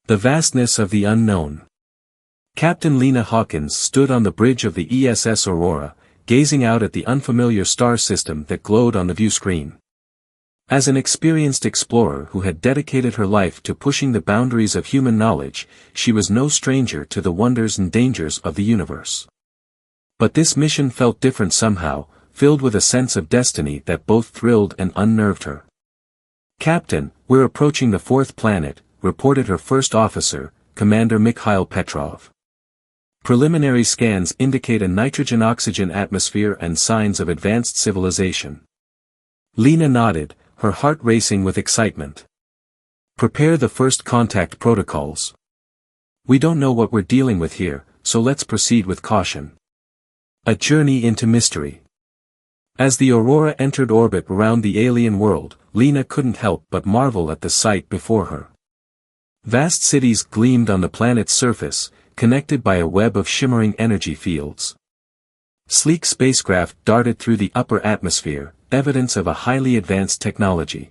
The vastness of the unknown. Captain Lena Hawkins stood on the bridge of the ESS Aurora, gazing out at the unfamiliar star system that glowed on the viewscreen. As an experienced explorer who had dedicated her life to pushing the boundaries of human knowledge, she was no stranger to the wonders and dangers of the universe. But this mission felt different somehow, filled with a sense of destiny that both thrilled and unnerved her. "Captain, we're approaching the fourth planet," reported her first officer, Commander Mikhail Petrov. "Preliminary scans indicate a nitrogen-oxygen atmosphere and signs of advanced civilization." Lena nodded, her heart racing with excitement. "Prepare the first contact protocols. We don't know what we're dealing with here, so let's proceed with caution." A journey into mystery. As the Aurora entered orbit around the alien world, Lena couldn't help but marvel at the sight before her. Vast cities gleamed on the planet's surface, connected by a web of shimmering energy fields. Sleek spacecraft darted through the upper atmosphere, evidence of a highly advanced technology.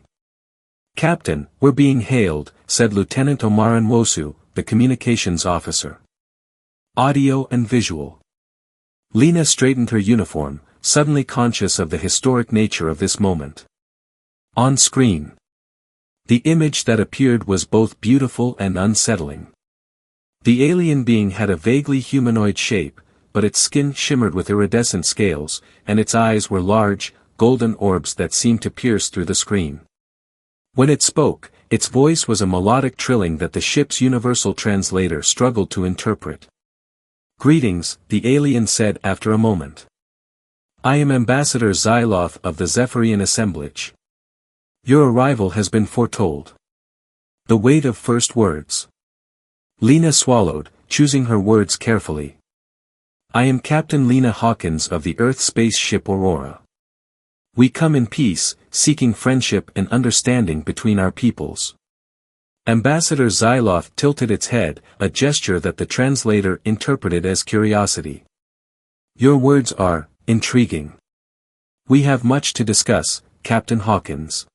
"Captain, we're being hailed," said Lieutenant Omaran Wosu, the communications officer. Audio and visual. Lena straightened her uniform, suddenly conscious of the historic nature of this moment. On screen. The image that appeared was both beautiful and unsettling. The alien being had a vaguely humanoid shape, but its skin shimmered with iridescent scales, and its eyes were large, golden orbs that seemed to pierce through the screen. When it spoke, its voice was a melodic trilling that the ship's universal translator struggled to interpret. "Greetings," the alien said after a moment. "I am Ambassador Xyloth of the Zephyrian Assemblage. Your arrival has been foretold." The weight of first words. Lena swallowed, choosing her words carefully. "I am Captain Lena Hawkins of the Earth space ship Aurora. We come in peace, seeking friendship and understanding between our peoples." Ambassador Xyloth tilted its head, a gesture that the translator interpreted as curiosity. "Your words are intriguing. We have much to discuss, Captain Hawkins.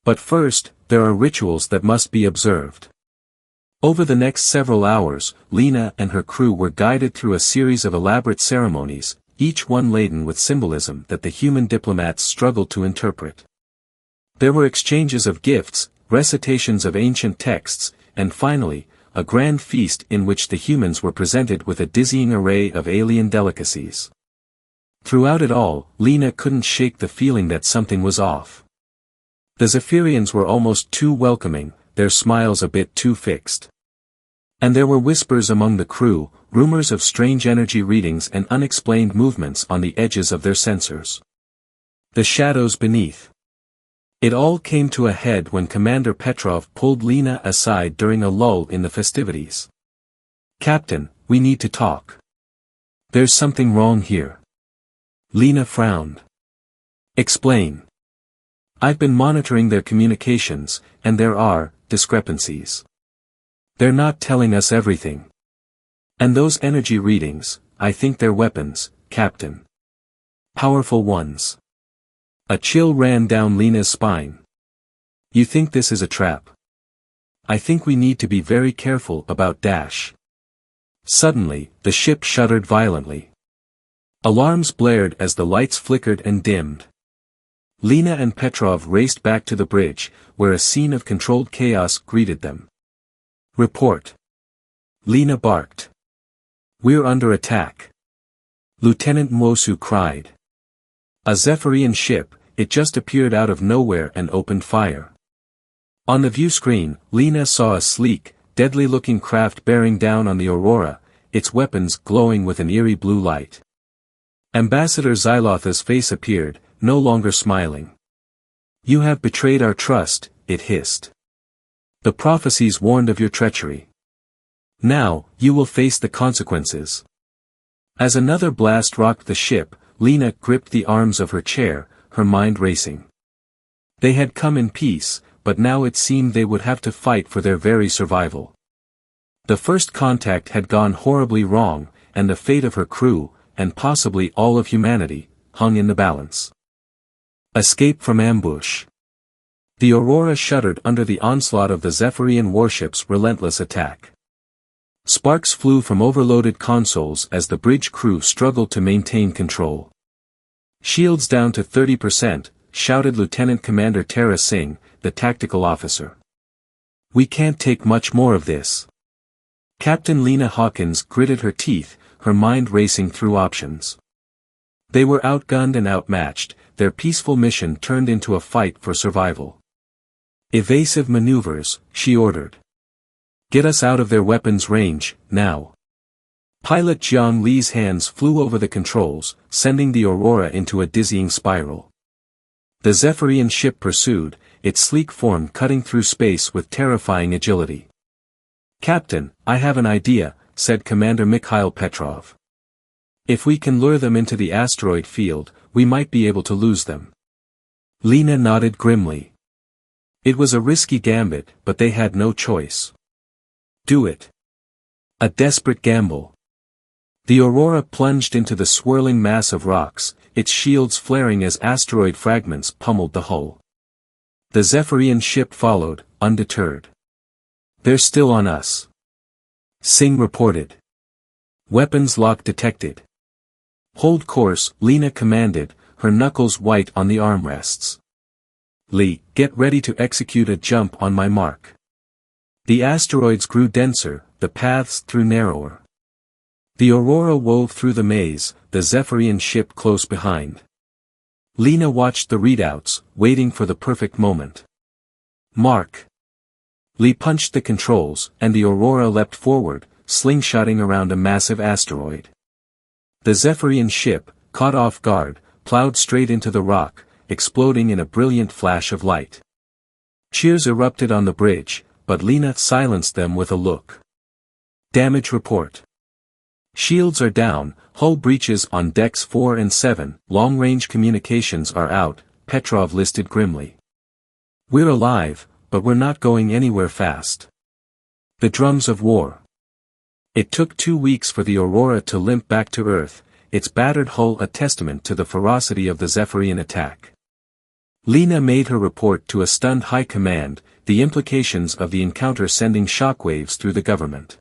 But first, there are rituals that must be observed." Over the next several hours, Lena and her crew were guided through a series of elaborate ceremonies, each one laden with symbolism that the human diplomats struggled to interpret. There were exchanges of gifts, recitations of ancient texts, and finally, a grand feast in which the humans were presented with a dizzying array of alien delicacies. Throughout it all, Lena couldn't shake the feeling that something was off. The Zephyrians were almost too welcoming, their smiles a bit too fixed. And there were whispers among the crew, rumors of strange energy readings and unexplained movements on the edges of their sensors. The shadows beneath. It all came to a head when Commander Petrov pulled Lena aside during a lull in the festivities. "Captain, we need to talk. There's something wrong here." Lena frowned. "Explain." "I've been monitoring their communications, and there are discrepancies. They're not telling us everything. And those energy readings, I think they're weapons, Captain. Powerful ones." A chill ran down Lena's spine. "You think this is a trap?" "I think we need to be very careful about Dash." Suddenly, the ship shuddered violently. Alarms blared as the lights flickered and dimmed. Lena and Petrov raced back to the bridge, where a scene of controlled chaos greeted them. "Report." Lena barked. "We're under attack." Lieutenant Mwosu cried. "A Zephyrian ship, it just appeared out of nowhere and opened fire." On the view screen, Lena saw a sleek, deadly-looking craft bearing down on the Aurora, its weapons glowing with an eerie blue light. Ambassador Xyloth's face appeared, no longer smiling. "You have betrayed our trust," it hissed. "The prophecies warned of your treachery. Now, you will face the consequences." As another blast rocked the ship, Lena gripped the arms of her chair, her mind racing. They had come in peace, but now it seemed they would have to fight for their very survival. The first contact had gone horribly wrong, and the fate of her crew, and possibly all of humanity, hung in the balance. Escape from ambush. The Aurora shuddered under the onslaught of the Zephyrian warship's relentless attack. Sparks flew from overloaded consoles as the bridge crew struggled to maintain control. "Shields down to 30%, shouted Lieutenant Commander Tara Singh, the tactical officer. "We can't take much more of this." Captain Lena Hawkins gritted her teeth, her mind racing through options. They were outgunned and outmatched, their peaceful mission turned into a fight for survival. "Evasive maneuvers," she ordered. "Get us out of their weapons range, now." Pilot Jiang Li's hands flew over the controls, sending the Aurora into a dizzying spiral. The Zephyrian ship pursued, its sleek form cutting through space with terrifying agility. "Captain, I have an idea," said Commander Mikhail Petrov. "If we can lure them into the asteroid field, we might be able to lose them." Lena nodded grimly. It was a risky gambit, but they had no choice. "Do it." A desperate gamble. The Aurora plunged into the swirling mass of rocks, its shields flaring as asteroid fragments pummeled the hull. The Zephyrian ship followed, undeterred. "They're still on us," Singh reported. "Weapons lock detected." "Hold course," Lena commanded, her knuckles white on the armrests. "Lee, get ready to execute a jump on my mark." The asteroids grew denser, the paths grew narrower. The Aurora wove through the maze, the Zephyrian ship close behind. Lena watched the readouts, waiting for the perfect moment. "Mark." Lee punched the controls, and the Aurora leapt forward, slingshotting around a massive asteroid. The Zephyrian ship, caught off guard, plowed straight into the rock, exploding in a brilliant flash of light. Cheers erupted on the bridge, but Lena silenced them with a look. "Damage report. Shields are down, hull breaches on decks 4 and 7, long-range communications are out," Petrov listed grimly. "We're alive, but we're not going anywhere fast." The drums of war. It took 2 weeks for the Aurora to limp back to Earth, its battered hull a testament to the ferocity of the Zephyrian attack. Lena made her report to a stunned high command, the implications of the encounter sending shockwaves through the government.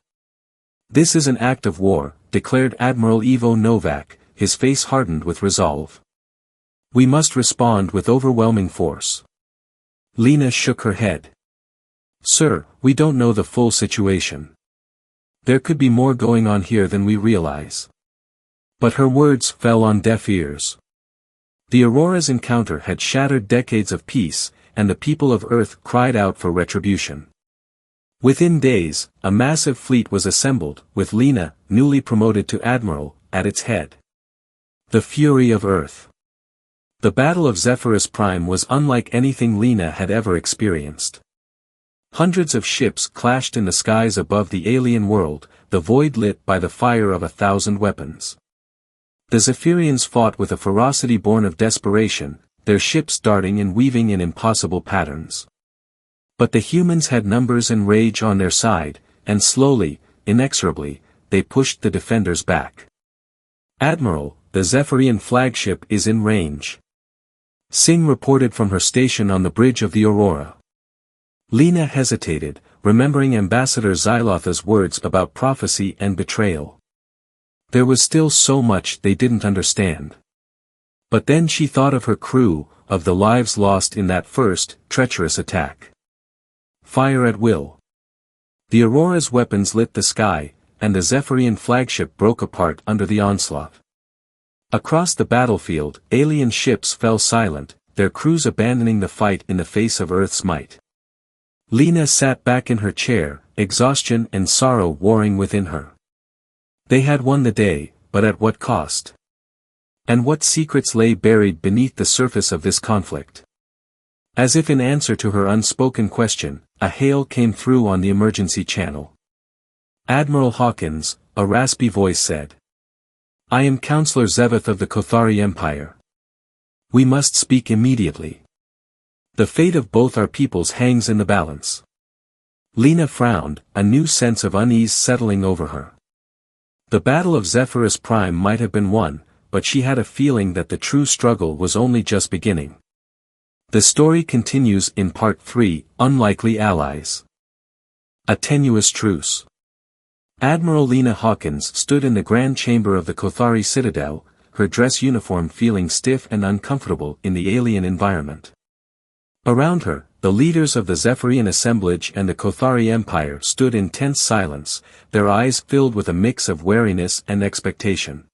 "This is an act of war," declared Admiral Ivo Novak, his face hardened with resolve. "We must respond with overwhelming force." Lena shook her head. "Sir, we don't know the full situation. There could be more going on here than we realize." But her words fell on deaf ears. The Aurora's encounter had shattered decades of peace, and the people of Earth cried out for retribution. Within days, a massive fleet was assembled, with Lena, newly promoted to Admiral, at its head. The fury of Earth. The Battle of Zephyrus Prime was unlike anything Lena had ever experienced. Hundreds of ships clashed in the skies above the alien world, the void lit by the fire of 1,000 weapons. The Zephyrians fought with a ferocity born of desperation, their ships darting and weaving in impossible patterns. But the humans had numbers and rage on their side, and slowly, inexorably, they pushed the defenders back. "Admiral, the Zephyrian flagship is in range," Singh reported from her station on the bridge of the Aurora. Lena hesitated, remembering Ambassador Xylotha's words about prophecy and betrayal. There was still so much they didn't understand. But then she thought of her crew, of the lives lost in that first, treacherous attack. Fire at will. The Aurora's weapons lit the sky, and the Zephyrian flagship broke apart under the onslaught. Across the battlefield, alien ships fell silent, their crews abandoning the fight in the face of Earth's might. Lena sat back in her chair, exhaustion and sorrow warring within her. They had won the day, but at what cost? And what secrets lay buried beneath the surface of this conflict? As if in answer to her unspoken question, a hail came through on the emergency channel. "Admiral Hawkins," a raspy voice said. "I am Counselor Zeveth of the Kothari Empire. We must speak immediately. The fate of both our peoples hangs in the balance." Lena frowned, a new sense of unease settling over her. The Battle of Zephyrus Prime might have been won, but she had a feeling that the true struggle was only just beginning. The story continues in Part 3, Unlikely Allies. A tenuous truce. Admiral Lena Hawkins stood in the grand chamber of the Kothari Citadel, her dress uniform feeling stiff and uncomfortable in the alien environment. Around her, the leaders of the Zephyrian assemblage and the Kothari Empire stood in tense silence, their eyes filled with a mix of wariness and expectation.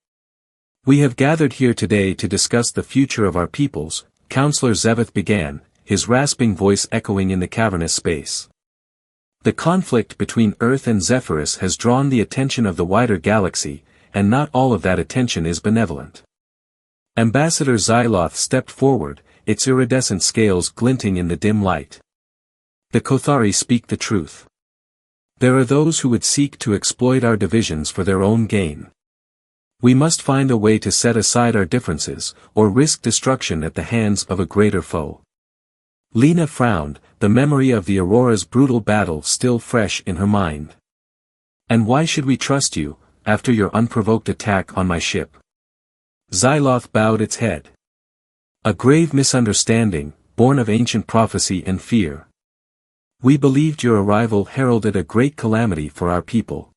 "We have gathered here today to discuss the future of our peoples," Counselor Zeveth began, his rasping voice echoing in the cavernous space. "The conflict between Earth and Zephyrus has drawn the attention of the wider galaxy, and not all of that attention is benevolent." Ambassador Xyloth stepped forward, its iridescent scales glinting in the dim light. "The Kothari speak the truth. There are those who would seek to exploit our divisions for their own gain. We must find a way to set aside our differences, or risk destruction at the hands of a greater foe." Lena frowned, the memory of the Aurora's brutal battle still fresh in her mind. "And why should we trust you, after your unprovoked attack on my ship?" Xyloth bowed its head. "A grave misunderstanding, born of ancient prophecy and fear. We believed your arrival heralded a great calamity for our people.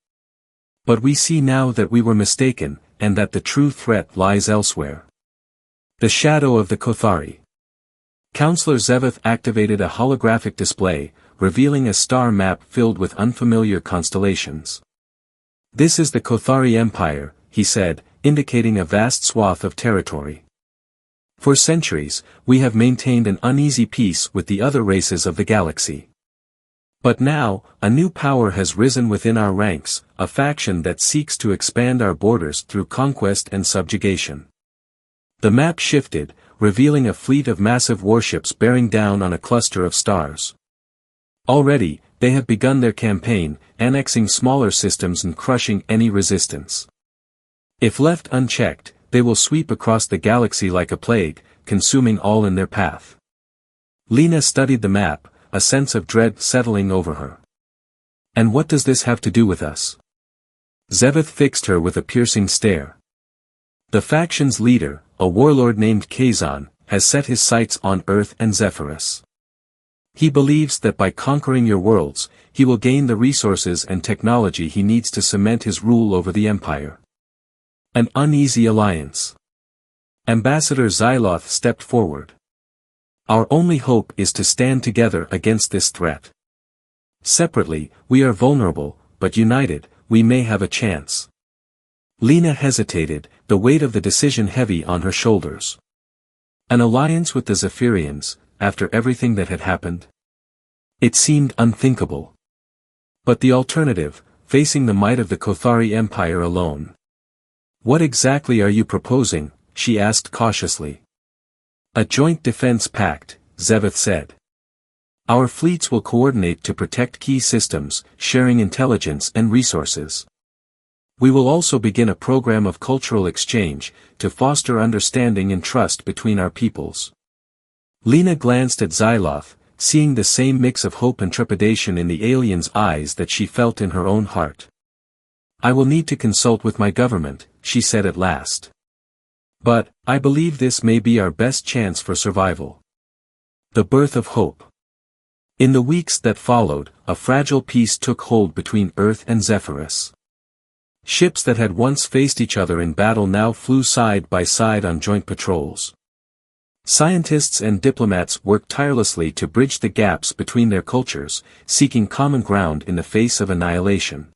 But we see now that we were mistaken, and that the true threat lies elsewhere. The shadow of the Kothari." Counselor Zeveth activated a holographic display, revealing a star map filled with unfamiliar constellations. "This is the Kothari Empire," he said, indicating a vast swath of territory. "For centuries, we have maintained an uneasy peace with the other races of the galaxy. But now, a new power has risen within our ranks, a faction that seeks to expand our borders through conquest and subjugation." The map shifted, revealing a fleet of massive warships bearing down on a cluster of stars. Already, they have begun their campaign, annexing smaller systems and crushing any resistance. If left unchecked, they will sweep across the galaxy like a plague, consuming all in their path. Lena studied the map, a sense of dread settling over her. "And what does this have to do with us?" Zeveth fixed her with a piercing stare. "The faction's leader, a warlord named Kazan, has set his sights on Earth and Zephyrus. He believes that by conquering your worlds, he will gain the resources and technology he needs to cement his rule over the Empire." An uneasy alliance. Ambassador Xyloth stepped forward. "Our only hope is to stand together against this threat. Separately, we are vulnerable, but united, we may have a chance." Lena hesitated, the weight of the decision heavy on her shoulders. An alliance with the Zephyrians, after everything that had happened? It seemed unthinkable. But the alternative, facing the might of the Kothari Empire alone. "What exactly are you proposing?" she asked cautiously. "A joint defense pact," Zeveth said. "Our fleets will coordinate to protect key systems, sharing intelligence and resources. We will also begin a program of cultural exchange, to foster understanding and trust between our peoples." Lena glanced at Xyloth, seeing the same mix of hope and trepidation in the alien's eyes that she felt in her own heart. "I will need to consult with my government," she said at last. "But, I believe this may be our best chance for survival." The birth of hope. In the weeks that followed, a fragile peace took hold between Earth and Zephyrus. Ships that had once faced each other in battle now flew side by side on joint patrols. Scientists and diplomats worked tirelessly to bridge the gaps between their cultures, seeking common ground in the face of annihilation.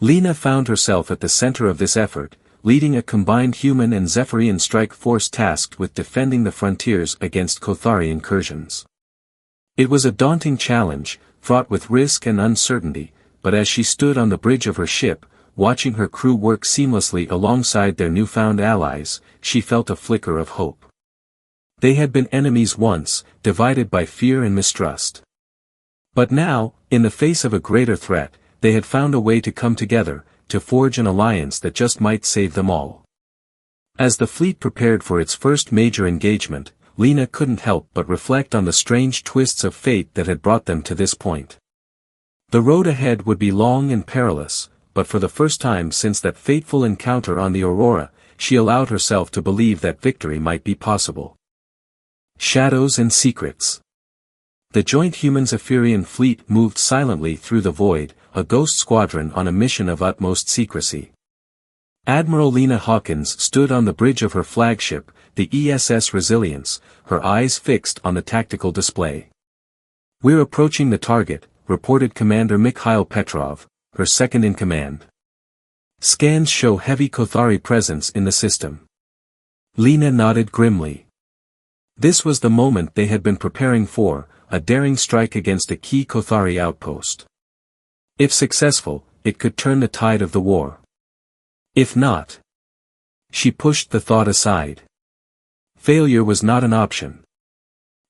Lena found herself at the center of this effort, leading a combined human and Zephyrian strike force tasked with defending the frontiers against Kothari incursions. It was a daunting challenge, fraught with risk and uncertainty, but as she stood on the bridge of her ship, watching her crew work seamlessly alongside their newfound allies, she felt a flicker of hope. They had been enemies once, divided by fear and mistrust. But now, in the face of a greater threat, they had found a way to come together, to forge an alliance that just might save them all. As the fleet prepared for its first major engagement, Lena couldn't help but reflect on the strange twists of fate that had brought them to this point. The road ahead would be long and perilous, but for the first time since that fateful encounter on the Aurora, she allowed herself to believe that victory might be possible. Shadows and secrets. The joint human-Zephyrian fleet moved silently through the void, a ghost squadron on a mission of utmost secrecy. Admiral Lena Hawkins stood on the bridge of her flagship, the ESS Resilience, her eyes fixed on the tactical display. "We're approaching the target," reported Commander Mikhail Petrov, her second-in-command. "Scans show heavy Kothari presence in the system." Lena nodded grimly. This was the moment they had been preparing for, a daring strike against a key Kothari outpost. If successful, it could turn the tide of the war. If not, she pushed the thought aside. Failure was not an option.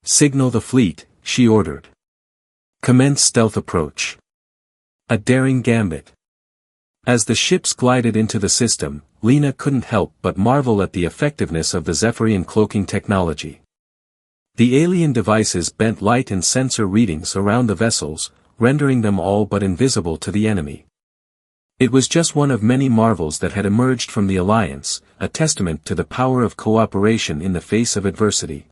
"Signal the fleet," she ordered. "Commence stealth approach." A daring gambit. As the ships glided into the system, Lena couldn't help but marvel at the effectiveness of the Zephyrian cloaking technology. The alien devices bent light and sensor readings around the vessels, rendering them all but invisible to the enemy. It was just one of many marvels that had emerged from the Alliance, a testament to the power of cooperation in the face of adversity.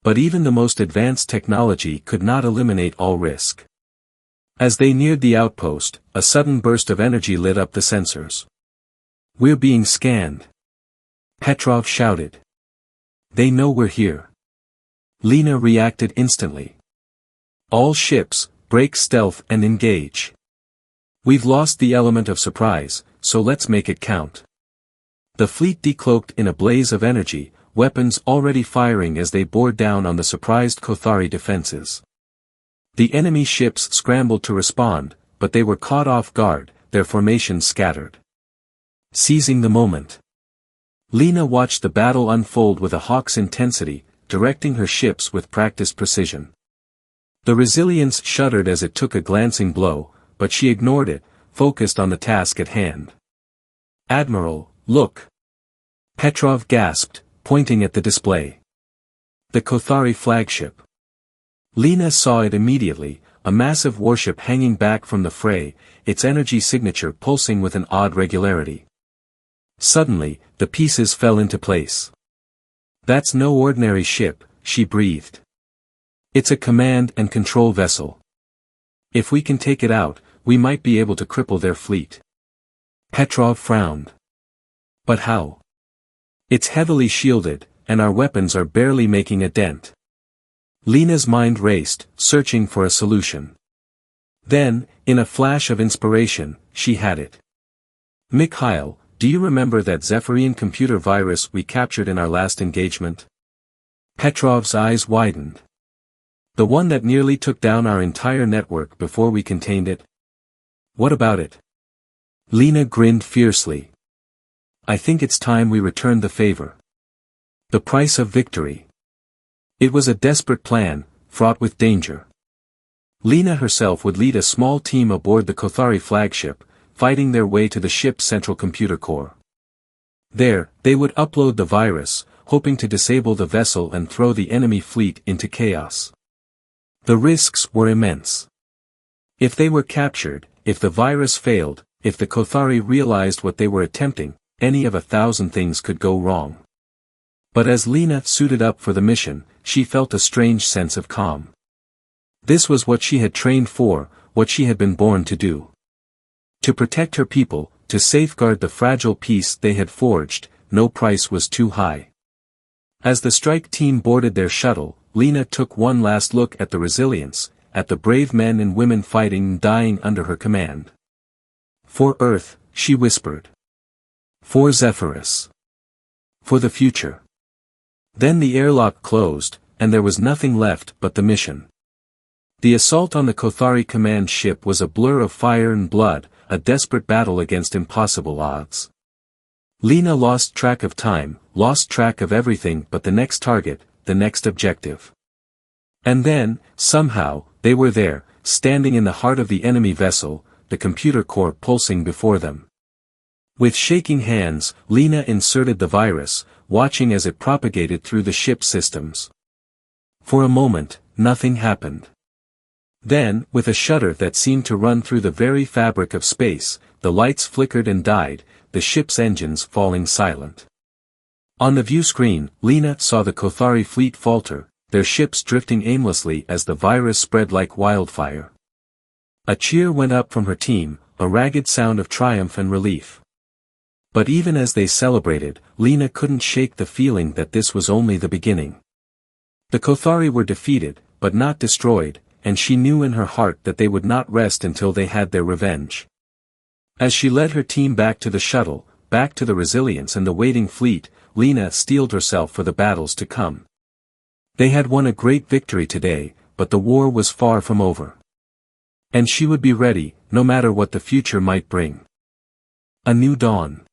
But even the most advanced technology could not eliminate all risk. As they neared the outpost, a sudden burst of energy lit up the sensors. "We're being scanned," Petrov shouted. "They know we're here." Lena reacted instantly. "All ships, break stealth and engage. We've lost the element of surprise, so let's make it count." The fleet decloaked in a blaze of energy, weapons already firing as they bore down on the surprised Kothari defenses. The enemy ships scrambled to respond, but they were caught off guard, their formations scattered. Seizing the moment, Lena watched the battle unfold with a hawk's intensity, directing her ships with practiced precision. The Resilience shuddered as it took a glancing blow, but she ignored it, focused on the task at hand. "Admiral, look!" Petrov gasped, pointing at the display. The Kothari flagship. Lena saw it immediately, a massive warship hanging back from the fray, its energy signature pulsing with an odd regularity. Suddenly, the pieces fell into place. "That's no ordinary ship," she breathed. "It's a command and control vessel. If we can take it out, we might be able to cripple their fleet." Petrov frowned. "But how? It's heavily shielded, and our weapons are barely making a dent." Lena's mind raced, searching for a solution. Then, in a flash of inspiration, she had it. "Mikhail, do you remember that Zephyrian computer virus we captured in our last engagement?" Petrov's eyes widened. "The one that nearly took down our entire network before we contained it? What about it?" Lena grinned fiercely. "I think it's time we returned the favor." The price of victory. It was a desperate plan, fraught with danger. Lena herself would lead a small team aboard the Kothari flagship, fighting their way to the ship's central computer core. There, they would upload the virus, hoping to disable the vessel and throw the enemy fleet into chaos. The risks were immense. If they were captured, if the virus failed, if the Kothari realized what they were attempting, any of 1,000 things could go wrong. But as Lena suited up for the mission, she felt a strange sense of calm. This was what she had trained for, what she had been born to do. To protect her people, to safeguard the fragile peace they had forged, no price was too high. As the strike team boarded their shuttle, Lena took one last look at the Resilience, at the brave men and women fighting and dying under her command. "For Earth," she whispered. "For Zephyrus. For the future." Then the airlock closed, and there was nothing left but the mission. The assault on the Kothari command ship was a blur of fire and blood, a desperate battle against impossible odds. Lena lost track of time, lost track of everything but the next target, the next objective. And then, somehow, they were there, standing in the heart of the enemy vessel, the computer core pulsing before them. With shaking hands, Lena inserted the virus, watching as it propagated through the ship's systems. For a moment, nothing happened. Then, with a shudder that seemed to run through the very fabric of space, the lights flickered and died, the ship's engines falling silent. On the view screen, Lena saw the Kothari fleet falter, their ships drifting aimlessly as the virus spread like wildfire. A cheer went up from her team, a ragged sound of triumph and relief. But even as they celebrated, Lena couldn't shake the feeling that this was only the beginning. The Kothari were defeated, but not destroyed, and she knew in her heart that they would not rest until they had their revenge. As she led her team back to the shuttle, back to the Resilience and the waiting fleet, Lena steeled herself for the battles to come. They had won a great victory today, but the war was far from over. And she would be ready, no matter what the future might bring. A new dawn.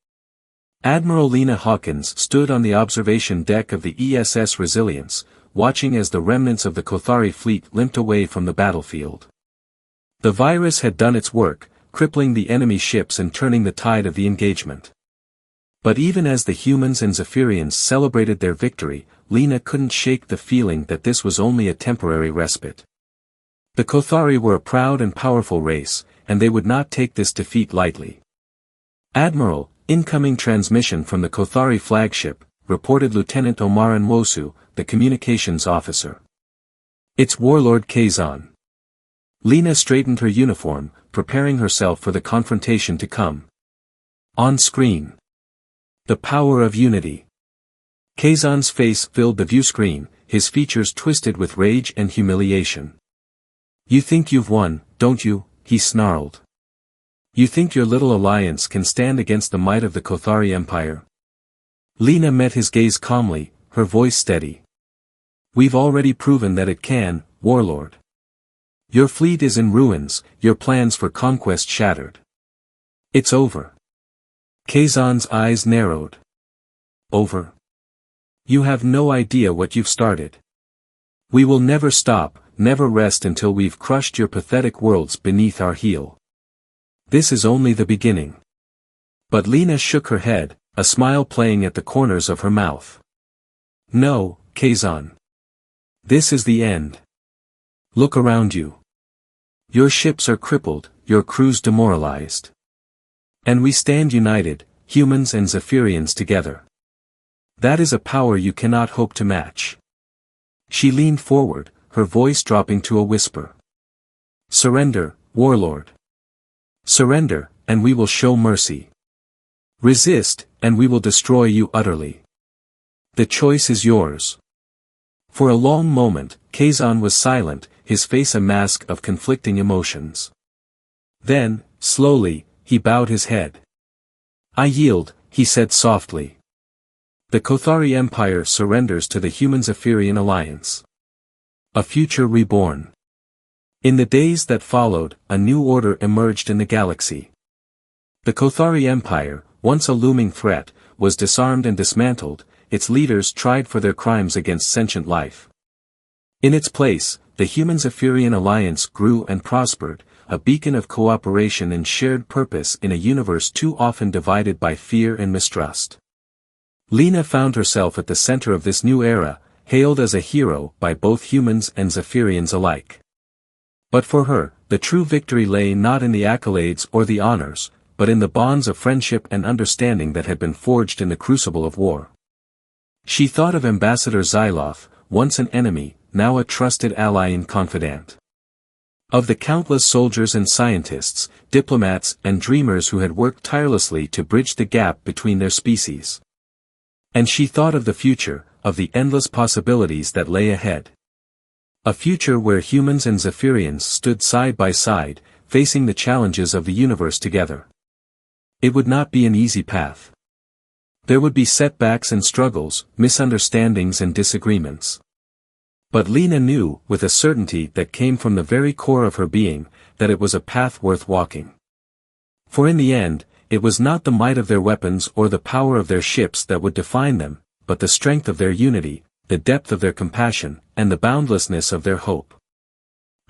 Admiral Lena Hawkins stood on the observation deck of the ESS Resilience, watching as the remnants of the Kothari fleet limped away from the battlefield. The virus had done its work, crippling the enemy ships and turning the tide of the engagement. But even as the humans and Zephyrians celebrated their victory, Lena couldn't shake the feeling that this was only a temporary respite. The Kothari were a proud and powerful race, and they would not take this defeat lightly. "Admiral, incoming transmission from the Kothari flagship," reported Lieutenant Omaran Wosu, the communications officer. "It's Warlord Kazan." Lena straightened her uniform, preparing herself for the confrontation to come. On screen. The power of unity. Kazan's face filled the view screen, his features twisted with rage and humiliation. "You think you've won, don't you?" he snarled. "You think your little alliance can stand against the might of the Kothari Empire?" Lena met his gaze calmly, her voice steady. "We've already proven that it can, Warlord. Your fleet is in ruins, your plans for conquest shattered. It's over." Kazan's eyes narrowed. "Over? You have no idea what you've started. We will never stop, never rest until we've crushed your pathetic worlds beneath our heel. This is only the beginning." But Lena shook her head, a smile playing at the corners of her mouth. "No, Kazan. This is the end. Look around you. Your ships are crippled, your crews demoralized. And we stand united, humans and Zephyrians together. That is a power you cannot hope to match." She leaned forward, her voice dropping to a whisper. "Surrender, Warlord. Surrender, and we will show mercy. Resist, and we will destroy you utterly. The choice is yours." For a long moment, Kazan was silent, his face a mask of conflicting emotions. Then, slowly, he bowed his head. "I yield," he said softly. "The Kothari Empire surrenders to the Human-Zephyrian Alliance. A future reborn." In the days that followed, a new order emerged in the galaxy. The Kothari Empire, once a looming threat, was disarmed and dismantled, its leaders tried for their crimes against sentient life. In its place, the Human-Zephyrian Alliance grew and prospered, a beacon of cooperation and shared purpose in a universe too often divided by fear and mistrust. Lena found herself at the center of this new era, hailed as a hero by both humans and Zephyrians alike. But for her, the true victory lay not in the accolades or the honors, but in the bonds of friendship and understanding that had been forged in the crucible of war. She thought of Ambassador Xyloth, once an enemy, now a trusted ally and confidant. Of the countless soldiers and scientists, diplomats and dreamers who had worked tirelessly to bridge the gap between their species. And she thought of the future, of the endless possibilities that lay ahead. A future where humans and Zephyrians stood side by side, facing the challenges of the universe together. It would not be an easy path. There would be setbacks and struggles, misunderstandings and disagreements. But Lena knew, with a certainty that came from the very core of her being, that it was a path worth walking. For in the end, it was not the might of their weapons or the power of their ships that would define them, but the strength of their unity, the depth of their compassion, and the boundlessness of their hope.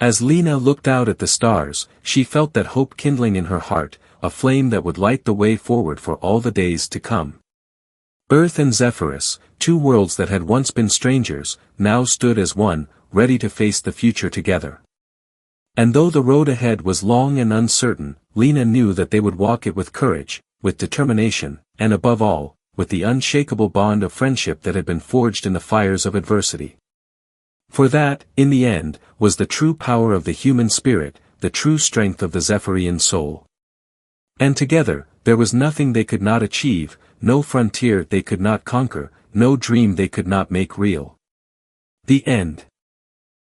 As Lena looked out at the stars, she felt that hope kindling in her heart, a flame that would light the way forward for all the days to come. Earth and Zephyrus, two worlds that had once been strangers, now stood as one, ready to face the future together. And though the road ahead was long and uncertain, Lena knew that they would walk it with courage, with determination, and above all, with the unshakable bond of friendship that had been forged in the fires of adversity. For that, in the end, was the true power of the human spirit, the true strength of the Zephyrian soul. And together, there was nothing they could not achieve, no frontier they could not conquer, no dream they could not make real. The end.